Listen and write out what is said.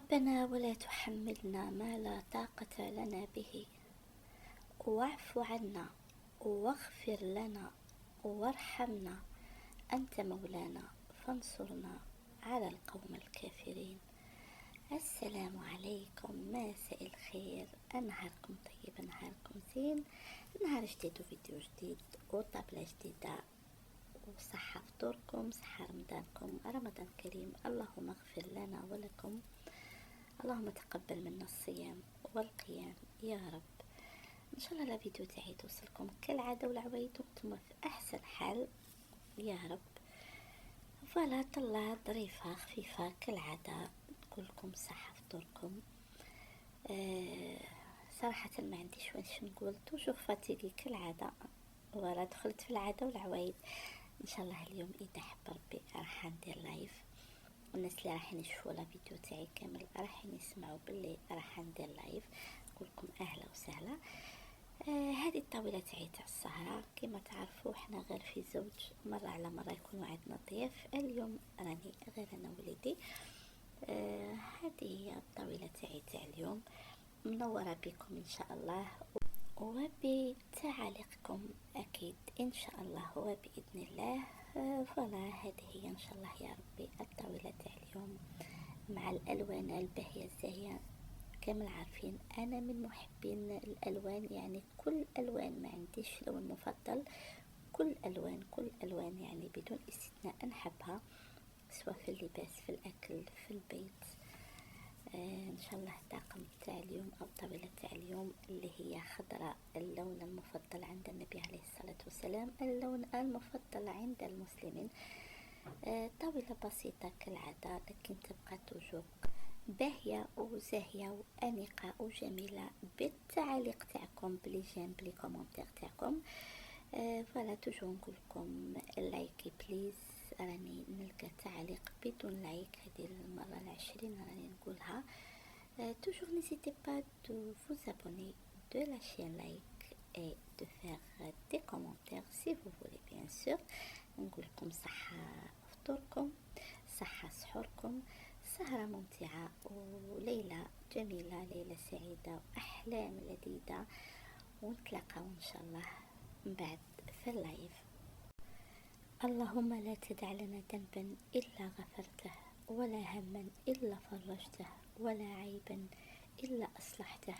ربنا ولا تحملنا ما لا طاقة لنا به، واعف عنا واغفر لنا وارحمنا، أنت مولانا فانصرنا على القوم الكافرين. السلام عليكم، مساء الخير، نهاركم طيب، نهاركم زين، نهار جديد وفيديو جديد وطابلة جديدة وصحة فطوركم، صحة رمضانكم، رمضان كريم. اللهم اغفر لنا ولكم، اللهم تقبل منا الصيام والقيام يا رب. ان شاء الله الفيديو تاعي توصلكم كالعاده والعوايد وانتم في احسن حال يا رب. فوالا طلعت ظريفه خفيفه كالعاده نقولكم صحه فطوركم. صراحه ما عنديش واش نقول، توجور فاتيكي كالعاده. فوالا دخلت في العاده والعوايد. ان شاء الله اليوم اذا حب ربي راح ندير لايف، والناس اللي راح يشوفوا لا فيديو تاعي كامل راح يسمعوا باللي راح ندير لايف. نقولكم اهلا وسهلا. هذه الطاوله تاعي تاع السهره كما تعرفوا، احنا غير في زوج، مره على مره يكونوا عندنا ضيف. اليوم راني غير انا وليدي. هذه هي الطاوله تاعي تاع اليوم، منوره بكم ان شاء الله وبتعاليقكم اكيد ان شاء الله وباذن الله. فوالا هذه هي ان شاء الله يا ربي الطاوله تاع اليوم مع الالوان الباهيه الزاهيه. كامل عارفين انا من محبين الالوان، يعني كل الوان، ما عنديش لون مفضل، كل الوان يعني بدون استثناء نحبها، سواء في اللباس، في الاكل، في البيت. ان شاء الله الطاقم تاع اليوم او الطاوله تاع اليوم اللي هي خضراء، اللون المفضل عند النبي عليه الصلاه والسلام، اللون المفضل عند المسلمين. طاوله بسيطه كالعاده لكن تبقى توجور باهيه وزاهيه وانيقه وجميله بالتعاليق تاعكم، بلي جيم، بلي كومونتير تاعكم. فوالا توجور نقولكم لايكي بليز، راني نلقى تعليق بدون لايك هذه المره العشرين راني نقولها. toujours n'hésitez pas de vous abonner, de lâcher un like et de faire des commentaires si vous voulez bien sûr. نقولكم صحة فطوركم، صحة سحوركم، سهرة ممتعة وليلة جميلة، ليلة سعيدة وأحلام لذيذة، ونتلاقاو إن شاء الله من بعد في اللايف. اللهم لا تدع لنا ذنبا إلا غفرته، ولا هما إلا فرجته، ولا عيبا إلا أصلحته،